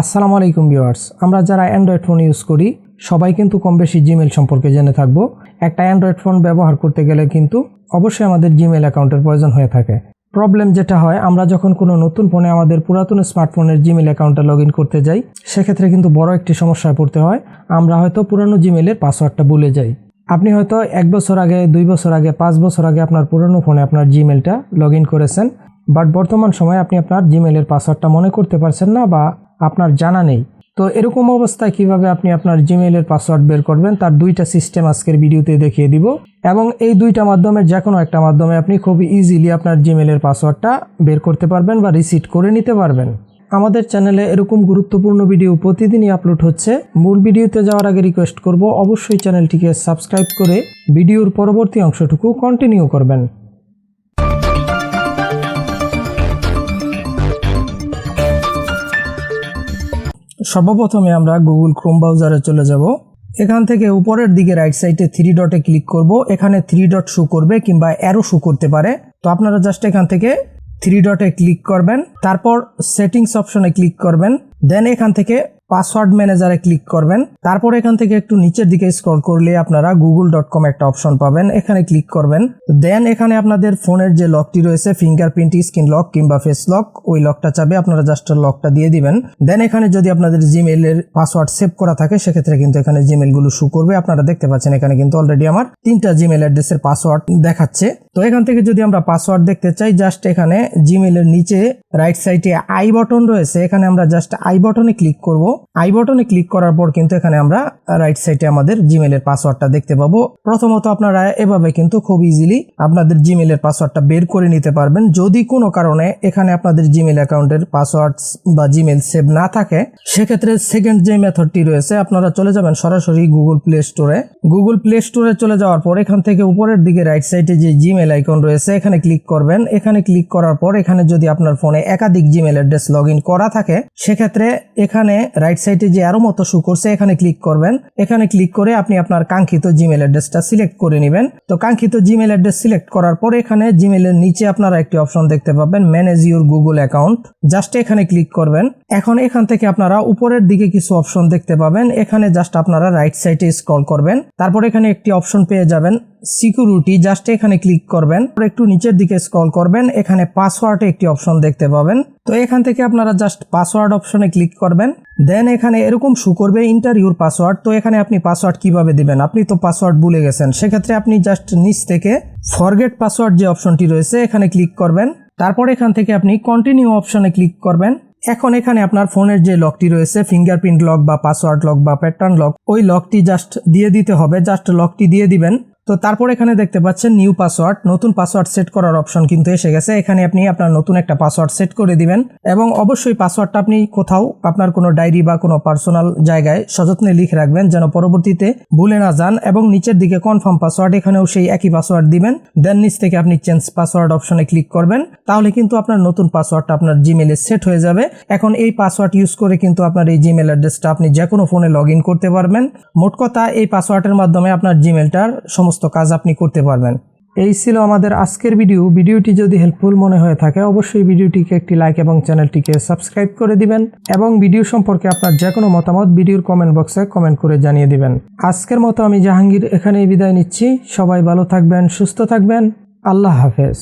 আসসালামু আলাইকুম ভিউয়ার্স, আমরা যারা অ্যান্ড্রয়েড ফোন ইউজ করি সবাই কিন্তু কম বেশি জিমেল সম্পর্কে জেনে থাকবো। একটা অ্যান্ড্রয়েড ফোন ব্যবহার করতে গেলে কিন্তু অবশ্যই আমাদের জিমেল অ্যাকাউন্টের প্রয়োজন হয়ে থাকে। প্রবলেম যেটা হয়, আমরা যখন কোনো নতুন ফোনে আমাদের পুরাতন স্মার্টফোনের জিমেল অ্যাকাউন্টে লগ ইন করতে যাই, সেক্ষেত্রে কিন্তু বড় একটি সমস্যায় পড়তে হয়। আমরা হয়তো পুরানো জিমেলের পাসওয়ার্ডটা ভুলে যাই। আপনি হয়তো 1 বছর আগে, 2 বছর আগে, 5 বছর আগে আপনার পুরানো ফোনে আপনার জিমেলটা লগ ইন করেছেন, বাট বর্তমান সময়ে আপনি আপনার জিমেলের পাসওয়ার্ডটা মনে করতে পারছেন না বা আপনার জানা নেই। তো এরকম অবস্থায় কিভাবে আপনি আপনার জিমেলের পাসওয়ার্ড বের করবেন, তার দুইটা সিস্টেম আজকের ভিডিওতে দেখিয়ে দিব। এবং এই দুইটা মাধ্যমে যে কোনো একটা মাধ্যমে আপনি খুব ইজিলি আপনার জিমেলের পাসওয়ার্ডটা বের করতে পারবেন বা রিসেট করে নিতে পারবেন। আমাদের চ্যানেলে এরকম গুরুত্বপূর্ণ ভিডিও প্রতিদিনই আপলোড হচ্ছে। মূল ভিডিওতে যাওয়ার আগে রিকোয়েস্ট করব, অবশ্যই চ্যানেলটিকে সাবস্ক্রাইব করে ভিডিওর পরবর্তী অংশটুকু কন্টিনিউ করবেন। সর্বপ্রথমে আমরা গুগল ক্রোম ব্রাউজারে চলে যাব। এখান থেকে উপরের দিকে রাইট সাইডে 3 ডটে ক্লিক করব। এখানে 3 ডট শো করবে কিংবা অ্যারো শো করতে পারে। তো আপনারা জাস্ট এখান থেকে 3 ডটে ক্লিক করবেন, তারপর সেটিংস অপশনে ক্লিক করবেন, দেন এখান থেকে পাসওয়ার্ড ম্যানেজারে ক্লিক করবেন। তারপর এখান থেকে একটু নিচের দিকে স্ক্রল করলে আপনারা google.com একটা অপশন পাবেন, এখানে ক্লিক করবেন। দেন এখানে আপনাদের ফোনের যে লকটি রয়েছে, ফিঙ্গারপ্রিন্ট, স্ক্রিন লক কিংবা ফেস লক, ওই লকটা চাবে, আপনারা জাস্ট লকটা দিয়ে দিবেন। দেন এখানে যদি আপনাদের জিমেইলের পাসওয়ার্ড সেভ করা থাকে, সেক্ষেত্রে কিন্তু এখানে জিমেইলগুলো শো করবে। আপনারা দেখতে পাচ্ছেন এখানে কিন্তু অলরেডি আমার 3টা জিমেইল অ্যাড্রেসের পাসওয়ার্ড দেখাচ্ছে। তো এখান থেকে যদি আমরা পাসওয়ার্ড দেখতে চাই, জাস্ট এখানে জিমেইলের নিচে রাইট সাইডে আই বাটন রয়েছে, এখানে আমরা জাস্ট আই বাটনে ক্লিক করব। আই বাটনে ক্লিক করার পর কিন্তু এখানে আমরা রাইট সাইডে আমাদের জিমেইলের পাসওয়ার্ডটা দেখতে পাবো। প্রথমত আপনারা এভাবে কিন্তু খুব ইজিলি আপনাদের জিমেইলের পাসওয়ার্ডটা বের করে নিতে পারবেন। যদি কোনো কারণে এখানে আপনাদের জিমেইল অ্যাকাউন্টের পাসওয়ার্ড বা জিমেইল সেভ না থাকে, সেক্ষেত্রে সেকেন্ড যে মেথডটি রয়েছে, আপনারা চলে যাবেন সরাসরি গুগল প্লে স্টোরে। গুগল প্লে স্টোরে চলে যাওয়ার পর এখান থেকে উপরের দিকে রাইট সাইডে যে জিমেইল আইকন রয়েছে, এখানে ক্লিক করবেন। এখানে ক্লিক করার পর এখানে যদি আপনার ফোনে একাধিক জিমেইল অ্যাড্রেস লগ ইন করা থাকে, সেক্ষেত্রে এখানে রাইট সাইডে যে আরো মতো শো করছে, এখানে ক্লিক করবেন। এখানে ক্লিক করে আপনি আপনার কাঙ্ক্ষিত জিমেইল অ্যাড্রেসটা সিলেক্ট করে নেবেন। তো কাঙ্ক্ষিত জিমেইল অ্যাড্রেস সিলেক্ট করার পর এখানে জিমেইলের নিচে আপনারা একটি অপশন দেখতে পাবেন, manage your Google account. Just এখানে ক্লিক করবেন। এখন এখান থেকে আপনারা উপরের দিকে কিছু অপশন দেখতে পাবেন, এখানে জাস্ট আপনারা রাইট সাইডে স্ক্রল করবেন। তারপর এখানে একটি অপশন পেয়ে যাবেন সিকিউরিটি, জাস্ট এখানে ক্লিক করবেন। একটু নিচের দিকে স্ক্রল করবেন, এখানে পাসওয়ার্ডে একটি অপশন দেখতে পাবেন। তো এখান থেকে আপনারা জাস্ট পাসওয়ার্ড অপশনে ক্লিক করবেন। দেন এখানে এরকম শো করবে ইন্টার ইউর পাসওয়ার্ড। তো এখানে আপনি পাসওয়ার্ড কিভাবে দিবেন, আপনি তো পাসওয়ার্ড ভুলে গেছেন, সেক্ষেত্রে আপনি জাস্ট নিচ থেকে ফরগেট পাসওয়ার্ড যে অপশনটি রয়েছে, এখানে ক্লিক করবেন। তারপর এখান থেকে আপনি কন্টিনিউ অপশনে ক্লিক করবেন। এখন এখানে আপনার ফোনের যে লকটি রয়েছে, ফিঙ্গারপ্রিন্ট লক বা পাসওয়ার্ড লক বা প্যাটার্ন লক, ওই লকটি জাস্ট দিয়ে দিতে হবে। জাস্ট লকটি দিয়ে দিবেন। তো তারপর এখানে দেখতে পাচ্ছেন নিউ পাসওয়ার্ড, নতুন পাসওয়ার্ড সেট করার অপশন কিন্তু এসে গেছে। এখানে আপনি আপনার নতুন একটা পাসওয়ার্ড সেট করে দিবেন এবং অবশ্যই পাসওয়ার্ডটা আপনি কোথাও আপনার কোনো ডায়েরি বা কোনো পার্সোনাল জায়গায় সযত্নে লিখে রাখবেন, যেন পরবর্তীতে ভুলে না যান। এবং নিচের দিকে কনফার্ম পাসওয়ার্ড, এখানেও সেই একই পাসওয়ার্ড দিবেন। দেন নিচ থেকে আপনি চেঞ্জ পাসওয়ার্ড অপশনে ক্লিক করবেন। তাহলে কিন্তু আপনার নতুন পাসওয়ার্ডটা আপনার জিমেইলে সেট হয়ে যাবে। এখন এই পাসওয়ার্ড ইউজ করে কিন্তু আপনার এই জিমেইল অ্যাড্রেসটা আপনি যে কোনো ফোনে লগ ইন করতে পারবেন। মোট কথা, এই পাসওয়ার্ডের মাধ্যমে আপনার জিমেইলটার সমস্ত কাজ আপনি করতে পারবেন। এই ছিল আমাদের আজকের ভিডিও। ভিডিওটি যদি হেল্পফুল মনে হয়ে থাকে, অবশ্যই ভিডিওটিকে একটি লাইক এবং চ্যানেলটিকে সাবস্ক্রাইব করে দিবেন এবং ভিডিও সম্পর্কে আপনার যে কোনো মতামত ভিডিওর কমেন্ট বক্সে কমেন্ট করে জানিয়ে দিবেন। আজকের মতো আমি জাহাঙ্গীর এখানেই বিদায় নিচ্ছি। সবাই ভালো থাকবেন, সুস্থ থাকবেন। আল্লাহ হাফেজ।